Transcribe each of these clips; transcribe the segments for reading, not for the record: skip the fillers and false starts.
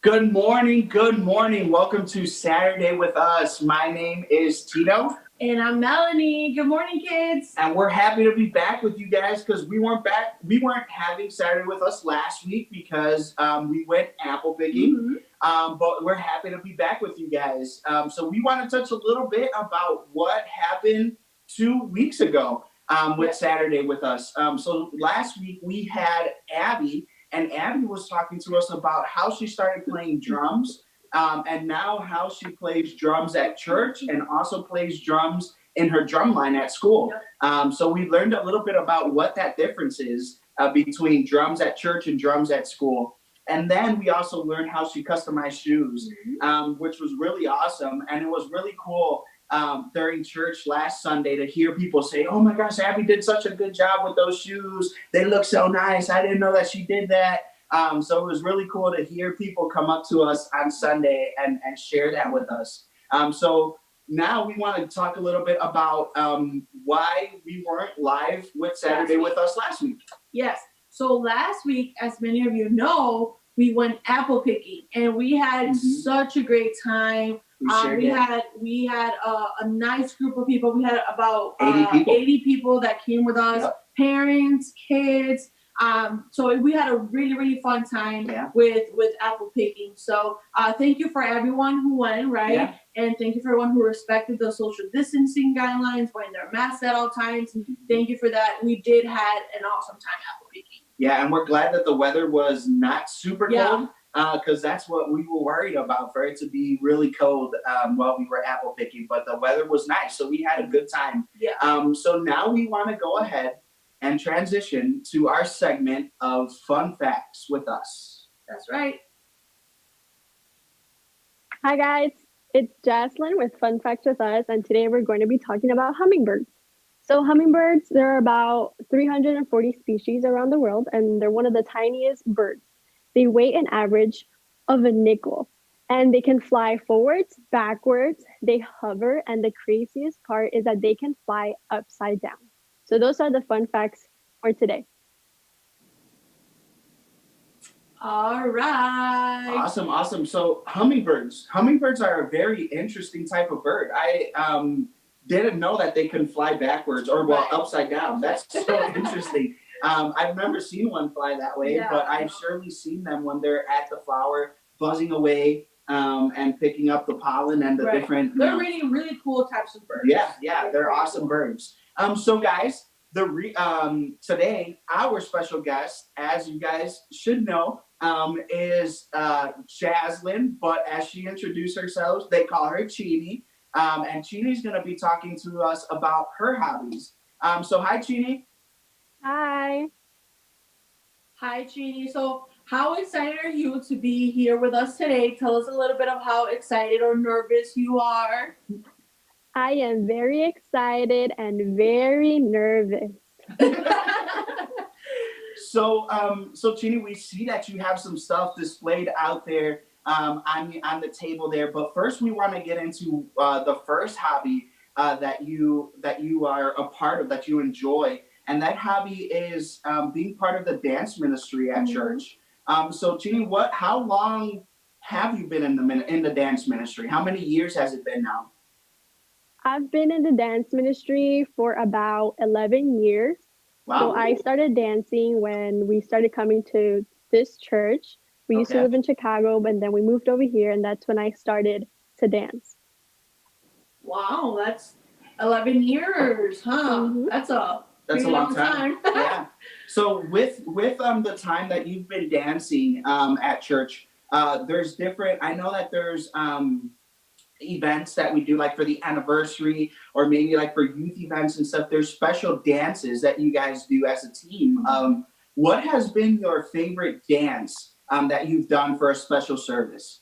Good morning. Good morning. Welcome to Saturday with Us. My name is Tito. And I'm Melanie. Good morning, kids. And we're happy to be back with you guys because we weren't having Saturday with Us last week because we went apple picking. But we're happy to be back with you guys. So we want to touch a little bit about what happened 2 weeks ago with Saturday with Us. So last week we had Abby. And Abby was talking to us about how she started playing drums and now how she plays drums at church and also plays drums in her drum line at school. So we learned a little bit about what that difference is between drums at church and drums at school. And then we also learned how she customized shoes, which was really awesome. And it was really cool during church last Sunday to hear people say, "Oh my gosh, Abby did such a good job with those shoes. They look so nice. I didn't know that she did that." So it was really cool to hear people come up to us on Sunday and share that with us. So now we want to talk a little bit about why we weren't live with Saturday with Us last week. Yes. So last week, as many of you know, we went apple picking and we had such a great time. We had a nice group of people. We had about 80 people that came with us, parents, kids. So we had a really, really fun time with apple picking. So thank you for everyone who went, right? Yeah. And thank you for everyone who respected the social distancing guidelines, wearing their masks at all times. Thank you for that. We did have an awesome time apple picking. Yeah, and we're glad that the weather was not super cold. Because that's what we were worried about, for it to be really cold while we were apple picking. But the weather was nice, so we had a good time. Yeah. So now we want to go ahead and transition to our segment of Fun Facts with Us. That's right. Hi, guys. It's Jaslyn with Fun Facts with Us, and today we're going to be talking about hummingbirds. So hummingbirds, there are about 340 species around the world, and they're one of the tiniest birds. They weigh an average of a nickel, and they can fly forwards, backwards, they hover, and the craziest part is that they can fly upside down. So those are the fun facts for today. All right. Awesome. So hummingbirds are a very interesting type of bird. I didn't know that they can fly backwards or upside down. That's so interesting. I've never seen one fly that way, but I've surely seen them when they're at the flower, buzzing away and picking up the pollen and the different. They're really, really cool types of birds. Yeah, they're awesome birds. So guys, today our special guest, as you guys should know, is Jaslyn. But as she introduced herself, they call her Chini, and Chini's going to be talking to us about her hobbies. So hi, Chini. Hi. Hi, Chini. So how excited are you to be here with us today? Tell us a little bit of how excited or nervous you are. I am very excited and very nervous. So Chini, we see that you have some stuff displayed out there on the table there. But first, we want to get into the first hobby that you are a part of, that you enjoy. And that hobby is being part of the dance ministry at church. So, Chini, how long have you been in the dance ministry? How many years has it been now? I've been in the dance ministry for about 11 years. Wow. So I started dancing when we started coming to this church. We used to live in Chicago, but then we moved over here, and that's when I started to dance. Wow, that's 11 years, huh? That's a long time. Yeah. So with the time that you've been dancing at church, there's different. I know that there's events that we do, like for the anniversary or maybe like for youth events and stuff. There's special dances that you guys do as a team. What has been your favorite dance that you've done for a special service?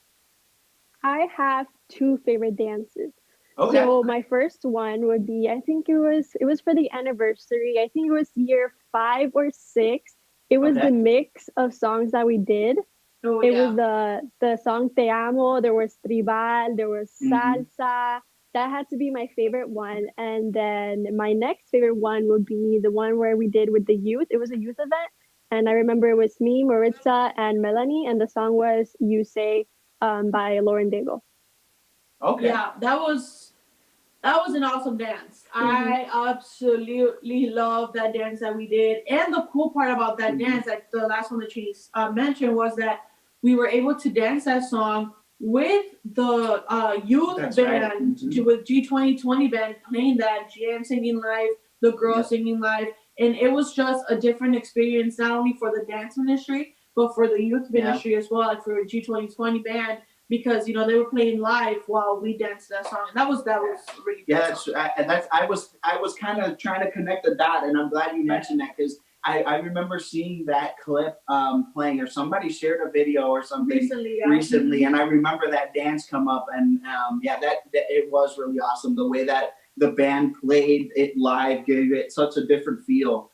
I have two favorite dances. Okay. So my first one would be, I think it was for the anniversary. I think it was year 5 or 6. It was the mix of songs that we did. It was the song Te Amo, there was Tribal, there was Salsa. That had to be my favorite one. And then my next favorite one would be the one where we did with the youth. It was a youth event. And I remember it was me, Maritza, and Melanie. And the song was You Say by Lauren Daigle. Okay. Yeah, that was an awesome dance. I absolutely love that dance that we did. And the cool part about that dance, like the last one that she mentioned, was that we were able to dance that song with the youth band, with G2020 band playing that, GM singing live, the girls singing live. And it was just a different experience, not only for the dance ministry, but for the youth ministry as well, like for G2020 band. Because they were playing live while we danced that song. That was really cool. I was kind of trying to connect the dot, and I'm glad you mentioned that because I remember seeing that clip playing, or somebody shared a video or something recently, and I remember that dance come up, and that it was really awesome. The way that the band played it live gave it such a different feel.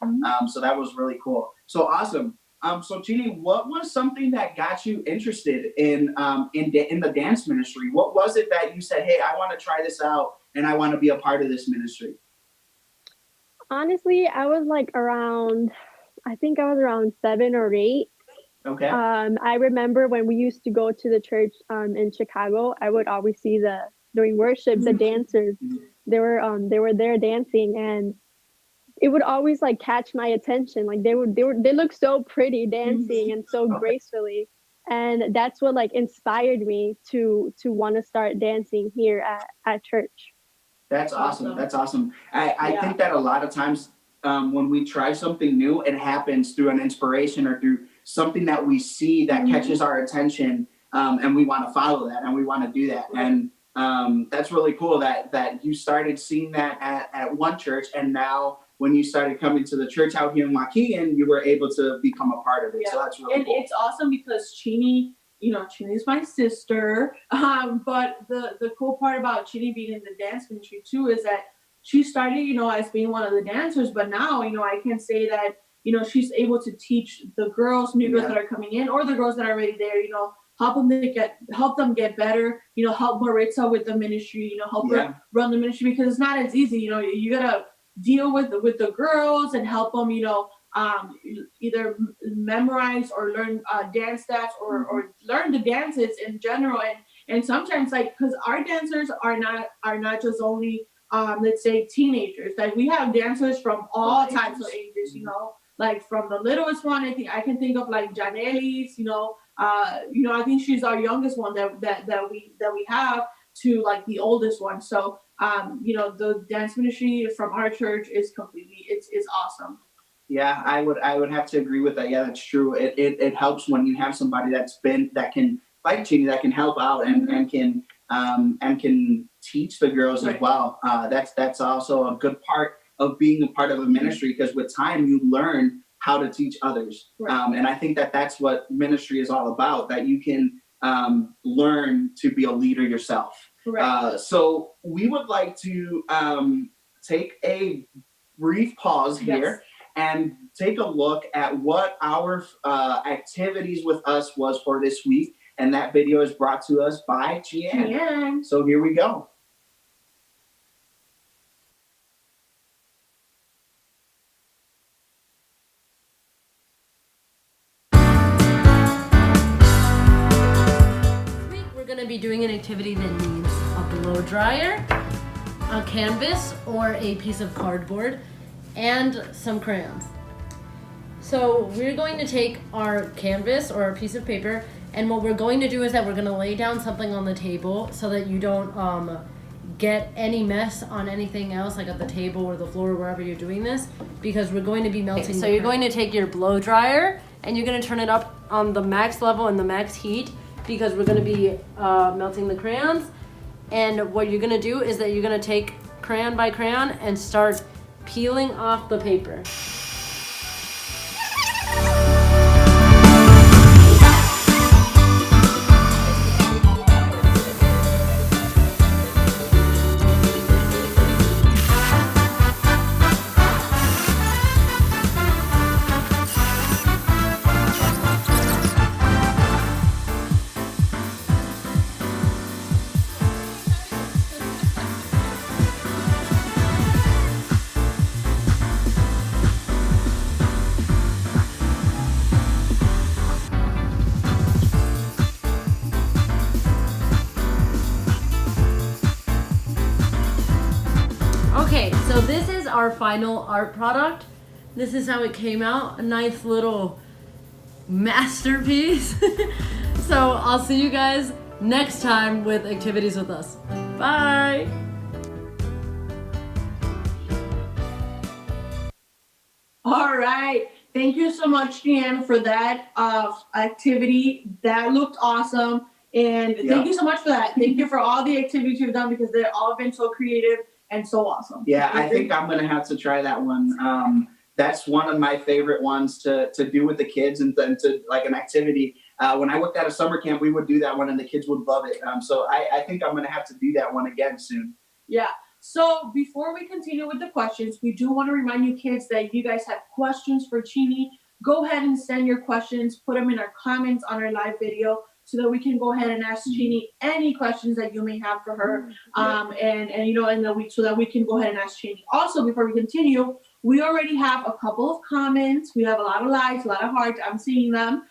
So that was really cool. So awesome. So Jeannie, what was something that got you interested in the dance ministry? What was it that you said, hey, I want to try this out and I want to be a part of this ministry? Honestly, I was around 7 or 8. Okay. I remember when we used to go to the church in Chicago, I would always see during worship, the dancers, they were there dancing, and it would always catch my attention. They look so pretty dancing and so gracefully. And that's what inspired me to want to start dancing here at church. That's awesome. That's awesome. I think that a lot of times when we try something new, it happens through an inspiration or through something that we see that catches our attention, and we want to follow that and we want to do that. And that's really cool that you started seeing that at one church, and now when you started coming to the church out here in Waukegan, you were able to become a part of it. So that's really cool. And it's awesome because Chini is my sister. But the cool part about Chini being in the dance ministry too is that she started, as being one of the dancers, but now, I can say that, she's able to teach the girls, new girls that are coming in, or the girls that are already there, help them get better, help Maritza with the ministry, help her run the ministry, because it's not as easy, you gotta deal with the girls and help them, either memorize or learn dance steps or learn the dances in general. And sometimes because our dancers are not just only let's say teenagers, we have dancers from all types of ages, from the littlest one, I can think of Janelis, I think she's our youngest one that we have, to the oldest one. So the dance ministry from our church is completely it's awesome. Yeah, I would have to agree with that. Yeah, that's true. It helps when you have somebody that can, like Jeannie, that can help out and can teach the girls as well. That's also a good part of being a part of a ministry, because with time you learn how to teach others. And I think that's what ministry is all about, that you can learn to be a leader yourself. So we would like to take a brief pause here and take a look at what our activities with us was for this week. And that video is brought to us by Gian. So here we go. We're going to be doing an activity that needs a blow dryer, a canvas or a piece of cardboard, and some crayons. So we're going to take our canvas or a piece of paper, and what we're going to do is that we're going to lay down something on the table so that you don't get any mess on anything else, like at the table or the floor or wherever you're doing this, because we're going to be melting. So you're going to take your blow dryer and you're going to turn it up on the max level and the max heat, because we're going to be melting the crayons. And what you're going to do is that you're going to take crayon by crayon and start peeling off the paper. this is our final art product. This is how it came out. A nice little masterpiece. So I'll see you guys next time with activities with us. Bye. All right. Thank you so much, Deanne, for that activity. That looked awesome. And thank you so much for that. Thank you for all the activities you've done because they've all been so creative and so awesome. Yeah, I think I'm gonna have to try that one. That's one of my favorite ones to do with the kids and to like an activity. When I worked at a summer camp, we would do that one and the kids would love it. So I think I'm gonna have to do that one again soon. Yeah. So before we continue with the questions, we do want to remind you kids that if you guys have questions for Chini, go ahead and send your questions, put them in our comments on our live video so that we can go ahead and ask Chini any questions that you may have for her. And you know, in the week so that we can go ahead and ask Chini. Also, before we continue, we already have a couple of comments. We have a lot of likes, a lot of hearts. I'm seeing them.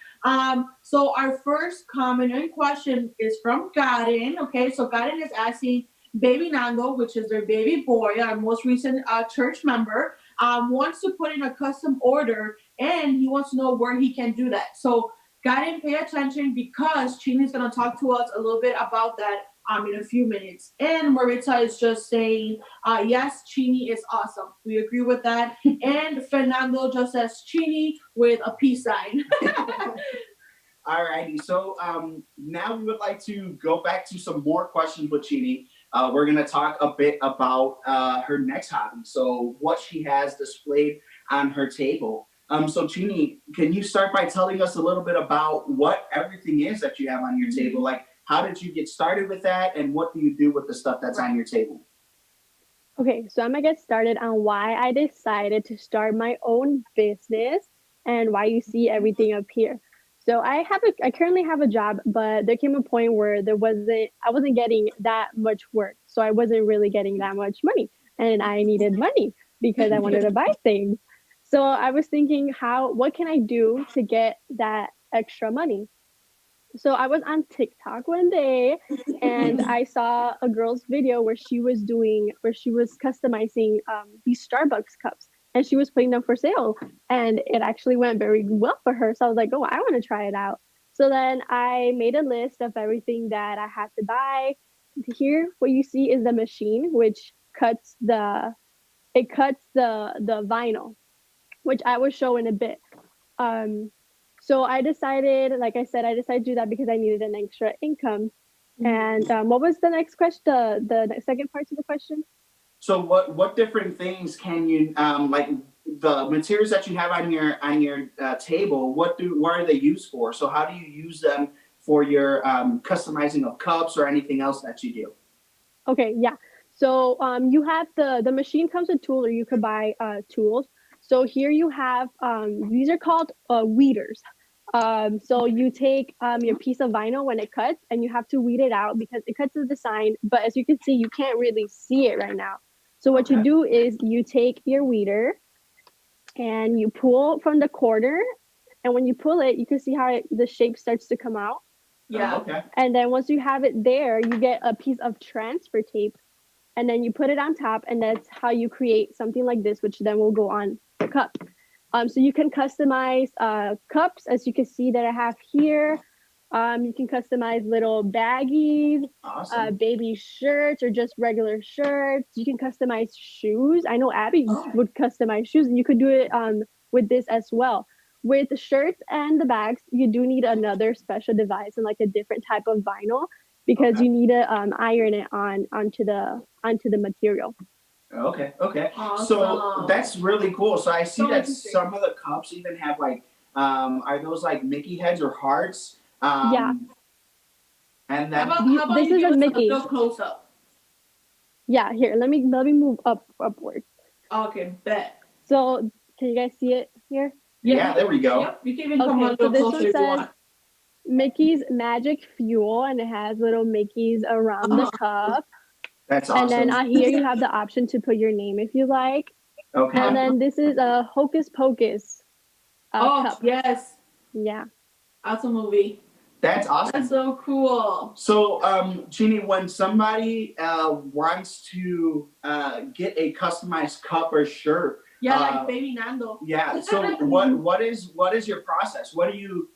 So our first comment and question is from Karen. Okay, so Karen is asking, Baby Nando, which is their baby boy, our most recent church member, wants to put in a custom order and he wants to know where he can do that. So, Karen, pay attention because Chini's going to talk to us a little bit about that in a few minutes. And Maritza is just saying, yes, Chini is awesome. We agree with that. And Fernando just says Chini with a peace sign. All righty. So now we would like to go back to some more questions with Chini. We're going to talk a bit about her next hobby. So what she has displayed on her table. So Chini, can you start by telling us a little bit about what everything is that you have on your table? Like, how did you get started with that? And what do you do with the stuff that's on your table? Okay, so I'm gonna get started on why I decided to start my own business and why you see everything up here. So I currently have a job, but there came a point where I wasn't getting that much work. So I wasn't really getting that much money and I needed money because I wanted to buy things. So I was thinking what can I do to get that extra money? So I was on TikTok one day and I saw a girl's video where she was customizing these Starbucks cups and she was putting them for sale and it actually went very well for her. So I was like, oh, I want to try it out. So then I made a list of everything that I had to buy. Here, what you see is the machine, which cuts the vinyl, which I will show in a bit. So I decided, like I said, to do that because I needed an extra income. And what was the next question? The second part to the question? So what different things can you like the materials that you have on your table? What are they used for? So how do you use them for your customizing of cups or anything else that you do? Okay, yeah. So you have the machine comes with tools, or you could buy tools. So here you have these are called weeders. So you take your piece of vinyl when it cuts, and you have to weed it out because it cuts the design. But as you can see, you can't really see it right now. So what you do is you take your weeder and you pull from the corner, and when you pull it, you can see how the shape starts to come out. Yeah. Okay. And then once you have it there, you get a piece of transfer tape, and then you put it on top, and that's how you create something like this, which then will go on the cup. So you can customize cups, as you can see that I have here. You can customize little baggies, Awesome. baby shirts, or just regular shirts. You can customize shoes. I know Abby would customize shoes, and you could do it with this as well. With the shirts and the bags, you do need another special device and like a different type of vinyl because you need to iron it onto the material. Okay. Awesome. So that's really cool. So I see So that interesting. some of the cups even have like, are those like Mickey heads or hearts? Yeah. And How then about This you is give a us Mickey. a little close up? Yeah, here, let me move upwards. Okay, bet. So can you guys see it here? yeah, there we go. Yep, you can even come Okay, on a so little this closer one if you says want. Mickey's Magic Fuel, and it has little Mickeys around the cup. That's awesome. And then here you have the option to put your name if you like. Okay. And then this is a Hocus Pocus cup. Yes. Yeah. Awesome movie. That's awesome. That's so cool. So, Jeannie, when somebody wants to get a customized cup or shirt, Yeah, like baby Nando. yeah. So, what is your process? What do you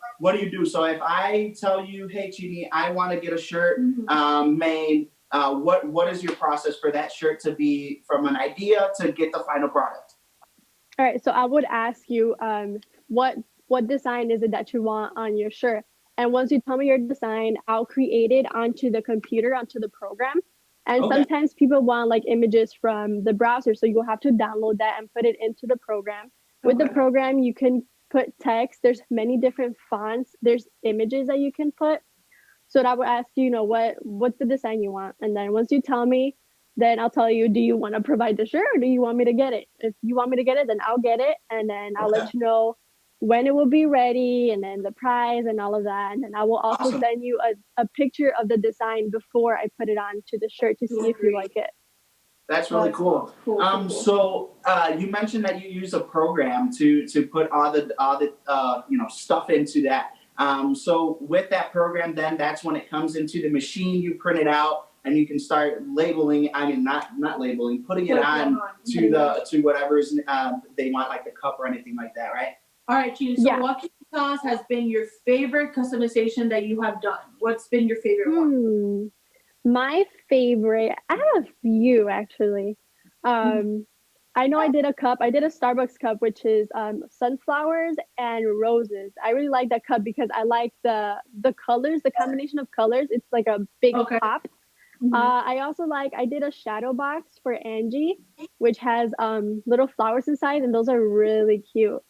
do? So, if I tell you, hey, Jeannie, I want to get a shirt made, what is your process for that shirt to be from an idea to get the final product? All right, so I would ask you, what design is it that you want on your shirt? And once you tell me your design, I'll create it onto the computer, onto the program. And sometimes people want like images from the browser, so you'll have to download that and put it into the program. With the program, you can put text. There's many different fonts. There's images that you can put. So I would ask you, what's the design you want? And then once you tell me, then I'll tell you, do you want to provide the shirt or do you want me to get it? If you want me to get it, then I'll get it. And then I'll let you know when it will be ready and then the price and all of that. And then I will also send you a picture of the design before I put it on to the shirt to see if you like it. That's really cool. So you mentioned that you use a program to put all the stuff into that. So with that program, then that's when it comes into the machine. You print it out, and you can start labeling. I mean, not labeling, putting it on to whatever's they want, like the cup or anything like that, right? All right, Jeannie. So what can you tell us has been your favorite customization that you have done? What's been your favorite one? My favorite, I have a few actually. I know I did a cup. I did a Starbucks cup, which is sunflowers and roses. I really like that cup because I like the colors, the combination of colors. It's like a big pop. I did a shadow box for Angie, which has little flowers inside, and those are really cute.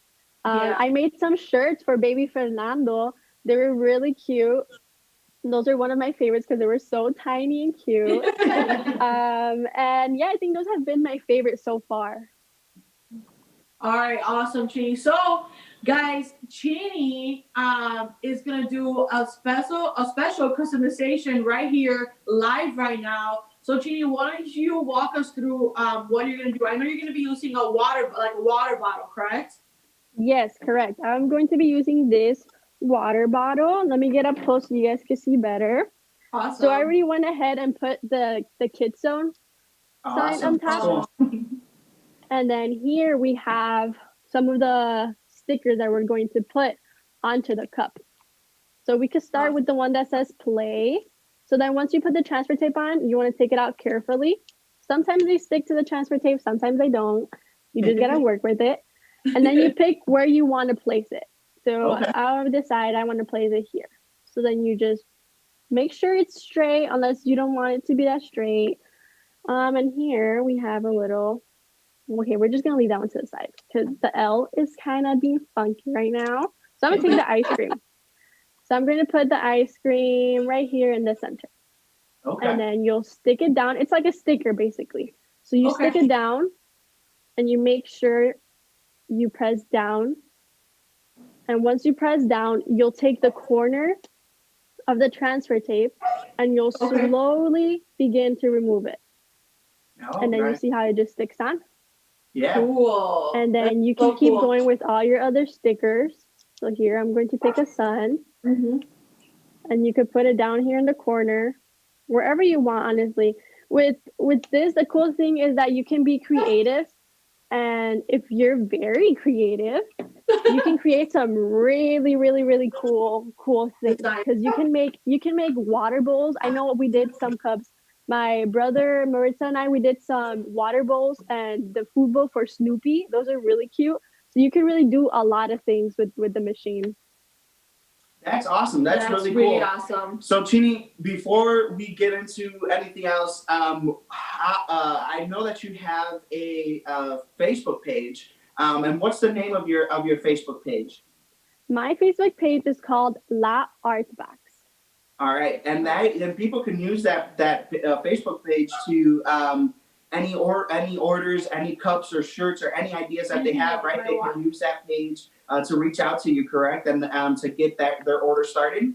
I made some shirts for baby Fernando. They were really cute. Those are one of my favorites because they were so tiny and cute. And yeah, I think those have been my favorites so far. All right, awesome, Chini. So, guys, Chini is gonna do a special customization right here, live right now. So, Chini, why don't you walk us through what you're gonna do? I know you're gonna be using a water bottle, correct? Yes, correct. I'm going to be using this water bottle. Let me get up close so you guys can see better. Awesome. So I already went ahead and put the KidsZone sign on top. And then here we have some of the stickers that we're going to put onto the cup. So we could start with the one that says play. So then once you put the transfer tape on, you want to take it out carefully. Sometimes they stick to the transfer tape, sometimes they don't. You just gotta work with it. And then you pick where you want to place it. So I'll decide I want to place it here. So then you just make sure it's straight unless you don't want it to be that straight. And here we have a little, okay, we're just going to leave that one to the side because the L is kind of being funky right now. So I'm going to take the ice cream. So I'm going to put the ice cream right here in the center. Okay. And then you'll stick it down. It's like a sticker basically. So you stick it down and you make sure you press down. And once you press down, you'll take the corner of the transfer tape and you'll slowly begin to remove it. And then you see how it just sticks on? Yeah. Cool. And then you can keep going with all your other stickers. So here I'm going to take a sun. And you could put it down here in the corner, wherever you want, honestly. With this, the cool thing is that you can be creative. And if you're very creative, you can create some really, really, really cool things because you can make water bowls. I know we did some cups. My brother Maritza and we did some water bowls and the food bowl for Snoopy. Those are really cute. So you can really do a lot of things with the machine. That's awesome. That's really cool. Awesome. So, Chini, before we get into anything else, I know that you have a Facebook page. And what's the name of your Facebook page? My Facebook page is called La Art Box. All right, and people can use that Facebook page to any orders, any cups or shirts or any ideas that they have. Right, they can use that page to reach out to you, correct, and to get their order started.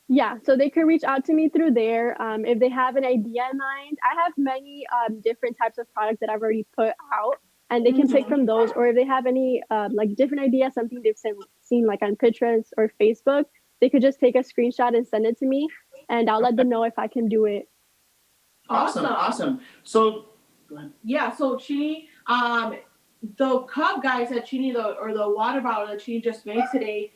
Yeah, so they can reach out to me through there. If they have an idea in mind, I have many different types of products that I've already put out, and they can pick from those. Or if they have any like different ideas, something they've seen like on Pinterest or Facebook, they could just take a screenshot and send it to me, and I'll let them know if I can do it. Awesome. So, go ahead. Yeah, so Chini, the cup guys that Chini, or the water bottle that Chini just made today,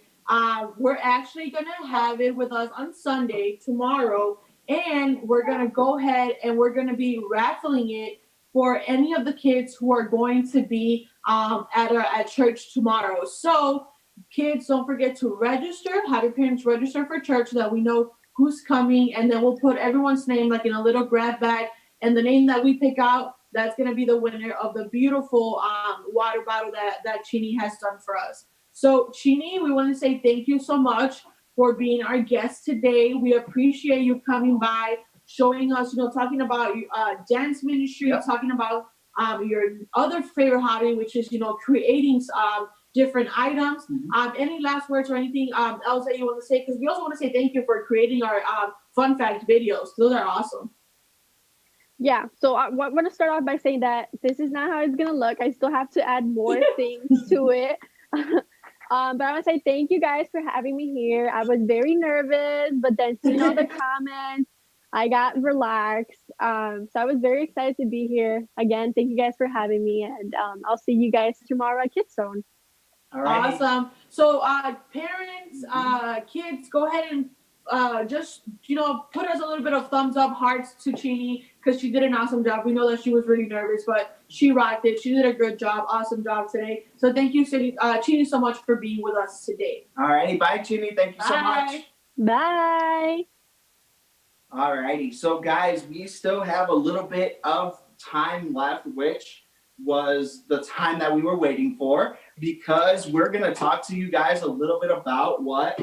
we're actually gonna have it with us on Sunday, tomorrow, and we're gonna go ahead and we're gonna be raffling it for any of the kids who are going to be at church tomorrow. So kids, don't forget to register. Have your parents register for church so that we know who's coming, and then we'll put everyone's name like in a little grab bag, and the name that we pick out, that's going to be the winner of the beautiful water bottle that Chini has done for us. So Chini, we want to say thank you so much for being our guest today. We appreciate you coming by, showing us, talking about dance ministry, talking about your other favorite hobby, which is, creating different items. Any last words or anything else that you want to say? Because we also want to say thank you for creating our fun fact videos. Those are awesome. Yeah, so I want to start off by saying that this is not how it's going to look. I still have to add more things to it. But I want to say thank you guys for having me here. I was very nervous, but then seeing all the comments, I got relaxed. So I was very excited to be here. Again, thank you guys for having me, and I'll see you guys tomorrow at KidsZone. All right. Awesome. So parents, kids, go ahead and just put us a little bit of thumbs up, hearts to Chini, because she did an awesome job. We know that she was really nervous, but she rocked it. She did a good job, awesome job today. So thank you, Chini, so much for being with us today. All righty, bye, Chini. Thank you so much. Bye. All righty, so guys, we still have a little bit of time left, which was the time that we were waiting for, because we're going to talk to you guys a little bit about what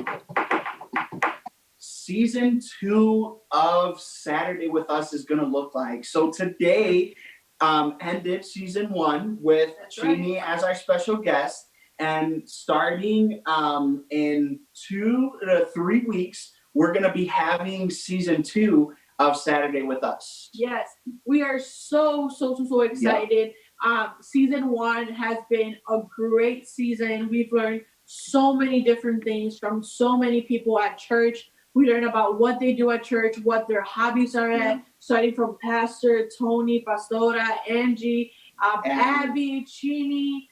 season 2 of Saturday with Us is going to look like. So today ended season 1 with Chini as our special guest, and starting in 2 to 3 weeks, we're going to be having season 2 of Saturday with Us. Yes, we are so excited. Season 1 has been a great season. We've learned so many different things from so many people at church. We learn about what they do at church, what their hobbies are at, starting from Pastor, Tony, Pastora, Angie, Abby, Chini.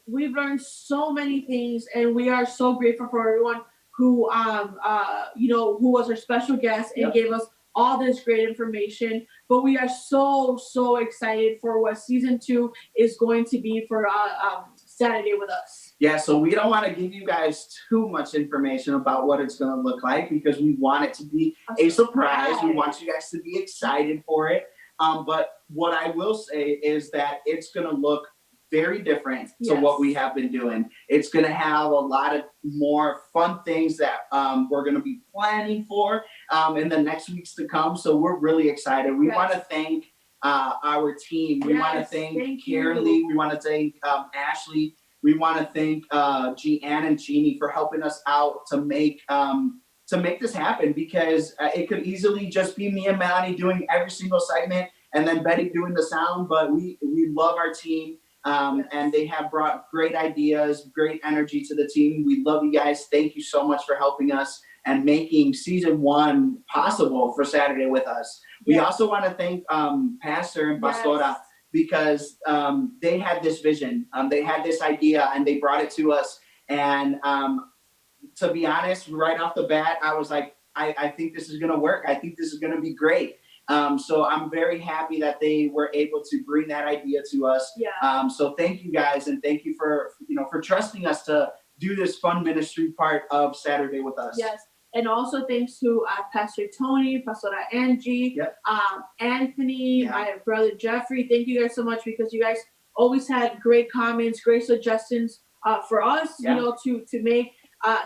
We've learned so many things, and we are so grateful for everyone who who was our special guest and gave us all this great information. But we are so excited for what season 2 is going to be for Saturday with Us. Yeah, so we don't want to give you guys too much information about what it's going to look like, because we want it to be a surprise. We want you guys to be excited for it. But what I will say is that it's going to look very different to what we have been doing. It's going to have a lot of more fun things that we're going to be planning for in the next weeks to come. So we're really excited. We want to thank our team. We want to thank Karen Lee. We want to thank Ashley. We want to thank Jeanne and Jeannie for helping us out to make this happen, because it could easily just be me and Melanie doing every single segment and then Betty doing the sound. But we love our team. And they have brought great ideas, great energy to the team. We love you guys. Thank you so much for helping us and making season 1 possible for Saturday with Us. We also want to thank Pastor and Pastora, because they had this vision. They had this idea, and they brought it to us. And to be honest, right off the bat, I was like, I think this is going to work. I think this is going to be great. So I'm very happy that they were able to bring that idea to us. So thank you guys, and thank you for trusting us to do this fun ministry part of Saturday with Us. Yes, and also thanks to Pastor Tony, Pastora Angie, Anthony, my brother Jeffrey. Thank you guys so much, because you guys always had great comments, great suggestions for us, to make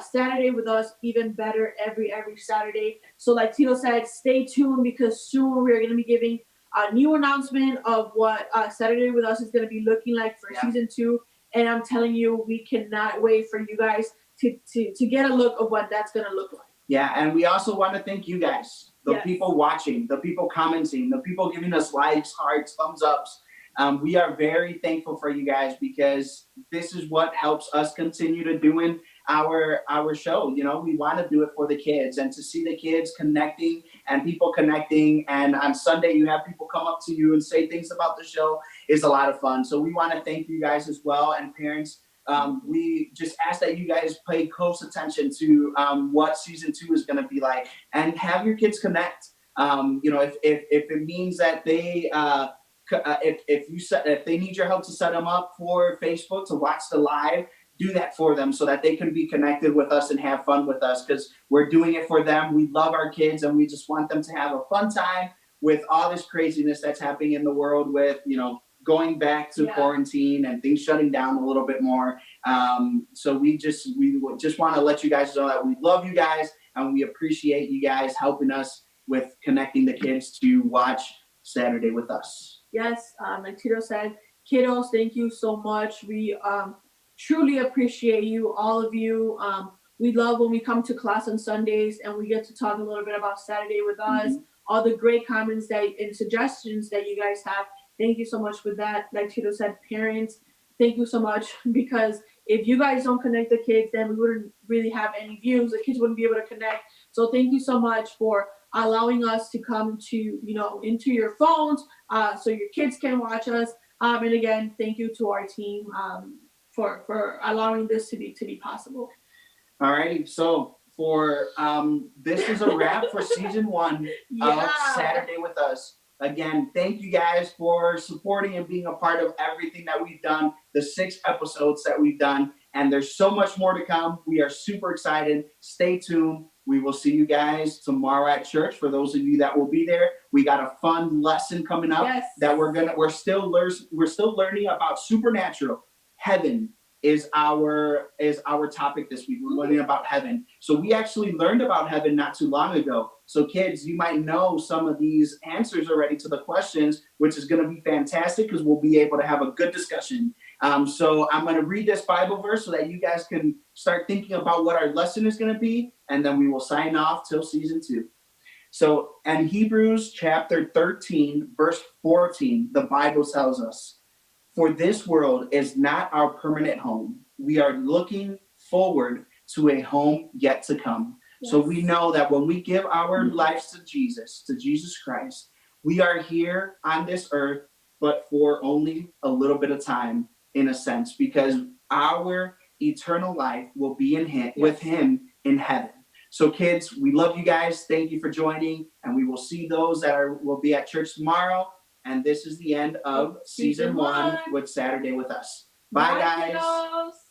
Saturday with Us even better every Saturday. So like Tito said, stay tuned, because soon we're going to be giving a new announcement of what Saturday with Us is going to be looking like for season 2. And I'm telling you, we cannot wait for you guys to get a look of what that's going to look like. Yeah, and we also want to thank you guys, the people watching, the people commenting, the people giving us likes, hearts, thumbs ups. We are very thankful for you guys, because this is what helps us continue to doing our show. You know, we want to do it for the kids, and to see the kids connecting and people connecting. And on Sunday, you have people come up to you and say things about the show is a lot of fun. So we want to thank you guys as well, and parents. We just ask that you guys pay close attention to what season 2 is going to be like, and have your kids connect. You know, if it means that they if they need your help to set them up for Facebook to watch the live, do that for them so that they can be connected with us and have fun with us, because we're doing it for them. We love our kids, and we just want them to have a fun time with all this craziness that's happening in the world with, you know, going back to quarantine and things shutting down a little bit more. So we just want to let you guys know that we love you guys, and we appreciate you guys helping us with connecting the kids to watch Saturday with us. Yes, like Tito said, kiddos, thank you so much. We truly appreciate you, all of you. We love when we come to class on Sundays and we get to talk a little bit about Saturday with us. All the great comments and suggestions that you guys have. Thank you so much for that. Like Tito said, parents, thank you so much, because if you guys don't connect the kids, then we wouldn't really have any views. The kids wouldn't be able to connect. So thank you so much for allowing us to come to, you know, into your phones, so your kids can watch us. And again, thank you to our team for allowing this to be possible. All righty. So for this is a wrap for season 1 of Saturday with Us. Again, thank you guys for supporting and being a part of everything that we've done, the 6 episodes that we've done, and there's so much more to come. We are super excited. Stay tuned. We will see you guys tomorrow at church. For those of you that will be there, we got a fun lesson coming up that we're still learning about supernatural. Heaven is our topic this week. We're learning about heaven. So we actually learned about heaven not too long ago. So kids, you might know some of these answers already to the questions, which is going to be fantastic because we'll be able to have a good discussion. So I'm going to read this Bible verse so that you guys can start thinking about what our lesson is going to be, and then we will sign off till season 2. So in Hebrews chapter 13, verse 14, the Bible tells us, "For this world is not our permanent home. We are looking forward to a home yet to come." Yes. So we know that when we give our lives to Jesus Christ, we are here on this earth, but for only a little bit of time, in a sense, because our eternal life will be in him, with him in heaven. So kids, we love you guys. Thank you for joining, and we will see those that will be at church tomorrow. And this is the end of season 1 with Saturday with Us. Bye guys. Kiddos.